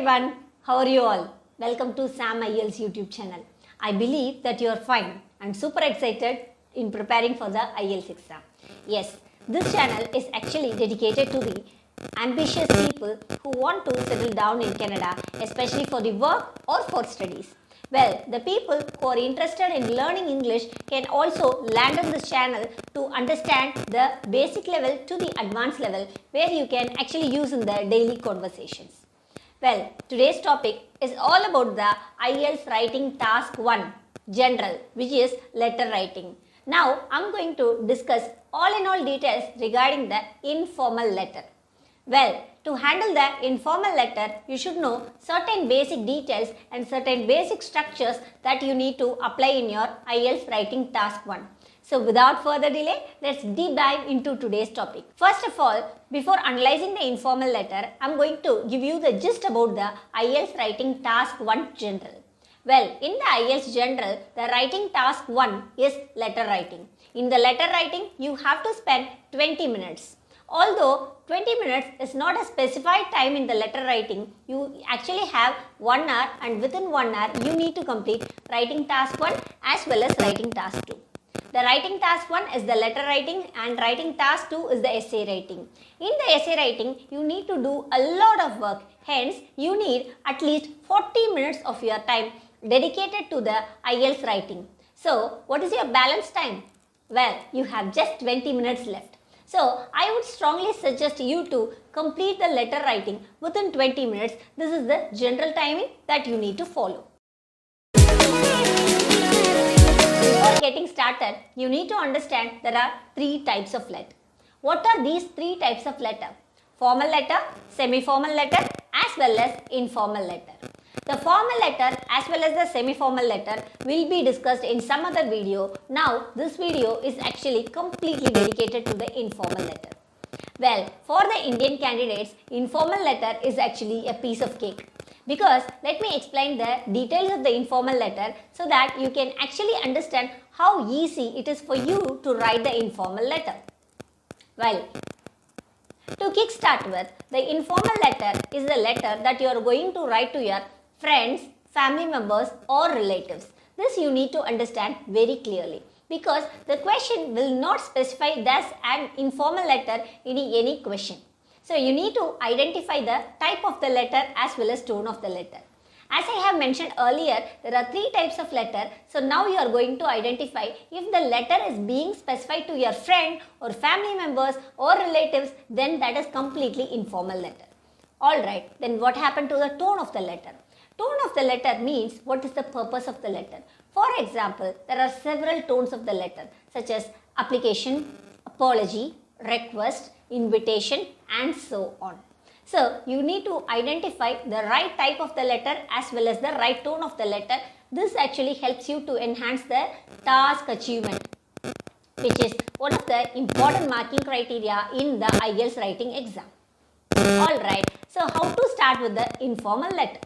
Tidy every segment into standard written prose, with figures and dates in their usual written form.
everyone, how are you all? Welcome to SAM IELTS YouTube channel. I believe that you are fine and super excited in preparing for the IELTS exam. Yes, this channel is actually dedicated to the ambitious people who want to settle down in Canada, especially for the work or for studies. Well, the people who are interested in learning English can also land on this channel to understand the basic level to the advanced level where you can actually use in the daily conversations. Well, today's topic is all about the IELTS writing task 1, general, which is letter writing. Now, I'm going to discuss all in all details regarding the informal letter. Well, to handle the informal letter, you should know certain basic details and certain basic structures that you need to apply in your IELTS writing task 1. So without further delay, let's deep dive into today's topic. First of all, before analyzing the informal letter, I'm going to give you the gist about the IELTS writing task 1 general. Well, in the IELTS general, the writing task 1 is letter writing. In the letter writing, you have to spend 20 minutes. Although 20 minutes is not a specified time in the letter writing, you actually have 1 hour, and within 1 hour you need to complete writing task 1 as well as writing task 2. The writing task 1 is the letter writing and writing task 2 is the essay writing. In the essay writing, you need to do a lot of work. Hence, you need at least 40 minutes of your time dedicated to the IELTS writing. So, what is your balance time? Well, you have just 20 minutes left. So, I would strongly suggest you to complete the letter writing within 20 minutes. This is the general timing that you need to follow. Before getting started, you need to understand there are 3 types of letter. What are these 3 types of letter? Formal letter, semi-formal letter as well as informal letter. The formal letter as well as the semi-formal letter will be discussed in some other video. Now, this video is actually completely dedicated to the informal letter. Well, for the Indian candidates, informal letter is actually a piece of cake. Because let me explain the details of the informal letter so that you can actually understand how easy it is for you to write the informal letter. Well, to kickstart with, the informal letter is the letter that you are going to write to your friends, family members or relatives. This you need to understand very clearly because the question will not specify thus an informal letter in any question. So you need to identify the type of the letter as well as tone of the letter. As I have mentioned earlier, there are 3 types of letter. So now you are going to identify if the letter is being specified to your friend or family members or relatives, then that is completely informal letter. Alright, then what happened to the tone of the letter? Tone of the letter means what is the purpose of the letter. For example, there are several tones of the letter such as application, apology, request, invitation and so on. So, you need to identify the right type of the letter as well as the right tone of the letter. This actually helps you to enhance the task achievement, which is one of the important marking criteria in the IELTS writing exam. Alright, so how to start with the informal letter?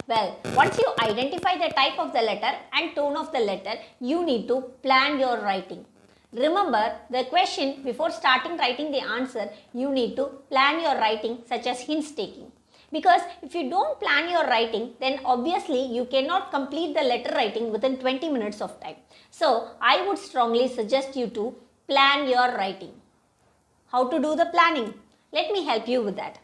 Well, once you identify the type of the letter and tone of the letter, you need to plan your writing. Remember, the question before starting writing the answer, you need to plan your writing such as hints taking. Because if you don't plan your writing, then obviously you cannot complete the letter writing within 20 minutes of time. So, I would strongly suggest you to plan your writing. How to do the planning? Let me help you with that.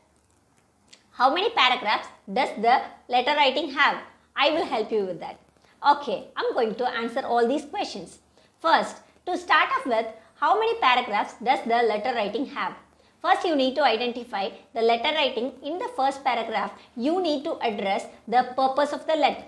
How many paragraphs does the letter writing have? I will help you with that. Okay, I'm going to answer all these questions. First, to start off with, how many paragraphs does the letter writing have? First, you need to identify the letter writing. In the first paragraph, you need to address the purpose of the letter.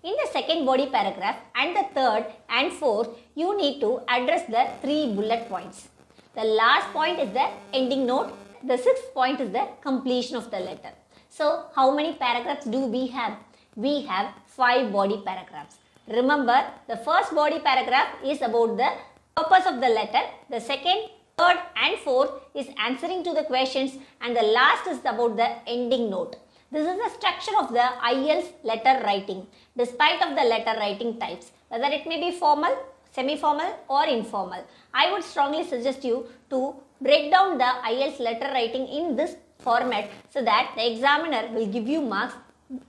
In the second body paragraph and the third and fourth, you need to address the 3 bullet points. The last point is the ending note. The 6th point is the completion of the letter. So, how many paragraphs do we have? We have 5 body paragraphs. Remember, the first body paragraph is about the purpose of the letter. The second, third and fourth is answering to the questions and the last is about the ending note. This is the structure of the IELTS letter writing despite of the letter writing types, whether it may be formal, semi-formal or informal. I would strongly suggest you to break down the IELTS letter writing in this format so that the examiner will give you marks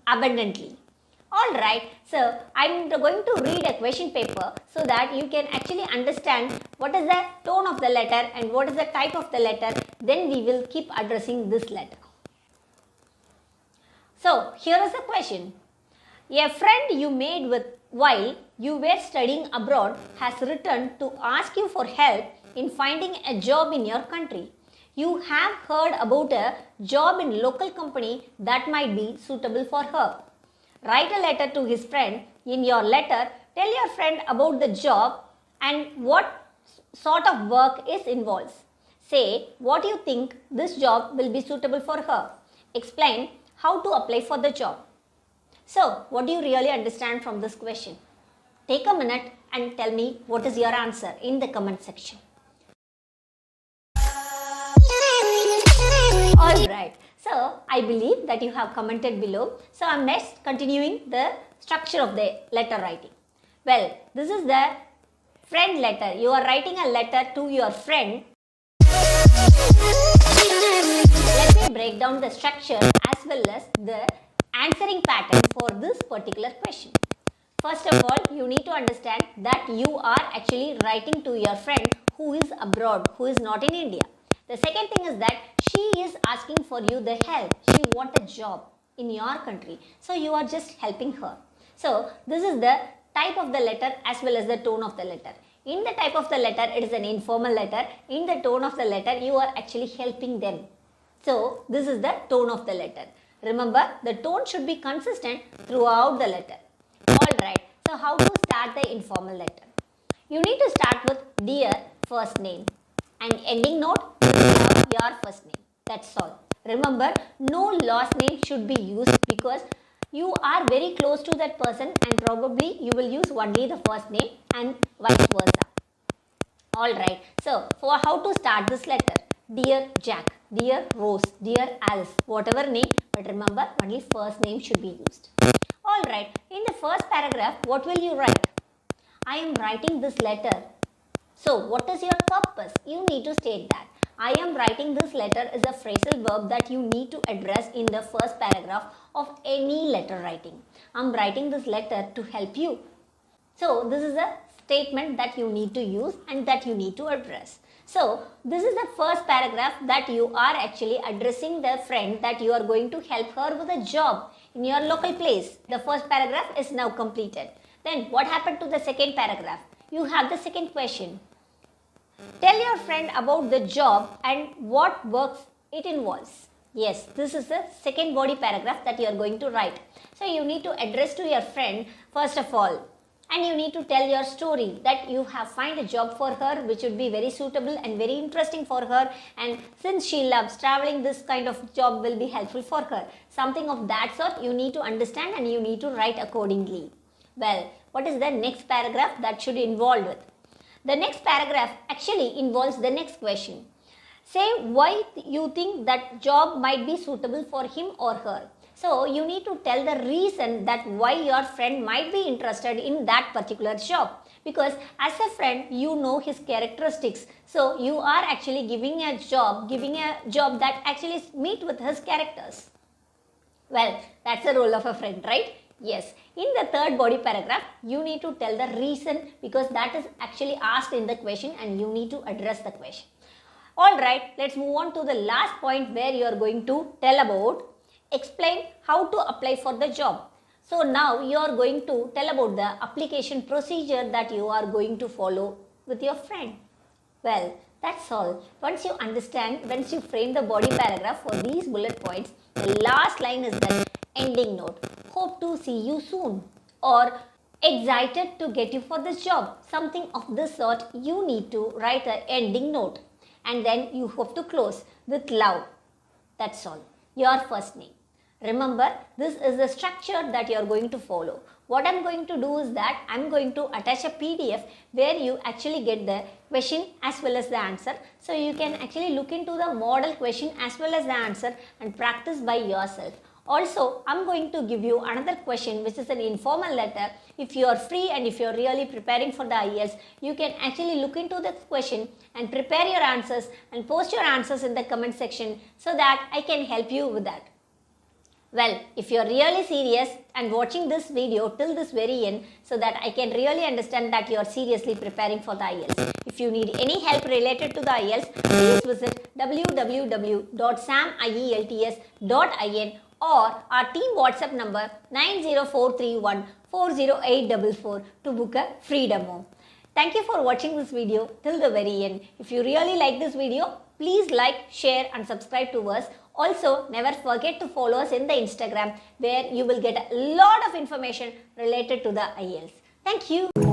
abundantly. Alright, so I'm going to read a question paper so that you can actually understand what is the tone of the letter and what is the type of the letter. Then we will keep addressing this letter. So here is the question. A friend you made with while you were studying abroad has returned to ask you for help in finding a job in your country. You have heard about a job in local company that might be suitable for her. Write a letter to his friend. In your letter, tell your friend about the job and what sort of work is involved. Say what you think this job will be suitable for her. Explain how to apply for the job. So, what do you really understand from this question? Take a minute and tell me what is your answer in the comment section. Alright, so I believe that you have commented below. So, I am next continuing the structure of the letter writing. Well, this is the friend letter. You are writing a letter to your friend. Let me break down the structure as well as the answering pattern for this particular question. First of all, you need to understand that you are actually writing to your friend who is abroad, who is not in India. The second thing is that she is asking for you the help. She wants a job in your country. So you are just helping her. So this is the type of the letter as well as the tone of the letter. In the type of the letter, it is an informal letter. In the tone of the letter, you are actually helping them. So this is the tone of the letter. Remember, the tone should be consistent throughout the letter. Alright, so how to start the informal letter? You need to start with dear first name and ending note with your first name. That's all. Remember, no last name should be used because you are very close to that person and probably you will use only the first name and vice versa. Alright, so for how to start this letter? Dear Jack, dear Rose, dear Alice, whatever name, but remember only first name should be used. Alright, in the first paragraph, what will you write? I am writing this letter. So, what is your purpose? You need to state that. I am writing this letter is a phrasal verb that you need to address in the first paragraph of any letter writing. I am writing this letter to help you. So, this is a statement that you need to use and that you need to address. So, this is the first paragraph that you are actually addressing the friend that you are going to help her with a job in your local place. The first paragraph is now completed. Then what happened to the second paragraph? You have the second question. Tell your friend about the job and what works it involves. Yes, this is the second body paragraph that you are going to write. So, you need to address to your friend first of all. And you need to tell your story that you have found a job for her which would be very suitable and very interesting for her, and since she loves traveling, this kind of job will be helpful for her. Something of that sort you need to understand and you need to write accordingly. Well, what is the next paragraph that should involve with? The next paragraph actually involves the next question. Say why you think that job might be suitable for him or her. So, you need to tell the reason that why your friend might be interested in that particular job. Because as a friend, you know his characteristics. So, you are actually giving a job that actually meet with his characters. Well, that's the role of a friend, right? Yes. In the third body paragraph, you need to tell the reason because that is actually asked in the question and you need to address the question. Alright, let's move on to the last point where you are going to tell about explain how to apply for the job. So now you are going to tell about the application procedure that you are going to follow with your friend. Well, that's all. Once you understand, once you frame the body paragraph for these bullet points, the last line is the ending note. Hope to see you soon or excited to get you for this job. Something of this sort you need to write an ending note and then you hope to close with love. That's all. Your first name. Remember, this is the structure that you are going to follow. What I am going to do is that I am going to attach a PDF where you actually get the question as well as the answer. So, you can actually look into the model question as well as the answer and practice by yourself. Also, I am going to give you another question which is an informal letter. If you are free and if you are really preparing for the IELTS, you can actually look into this question and prepare your answers and post your answers in the comment section so that I can help you with that. Well, if you're really serious and watching this video till this very end so that I can really understand that you're seriously preparing for the IELTS. If you need any help related to the IELTS, please visit www.samielts.in or our team WhatsApp number 90431 to book a free demo. Thank you for watching this video till the very end. If you really like this video, please like, share and subscribe to us. Also, never forget to follow us in the Instagram where you will get a lot of information related to the IELTS. Thank you.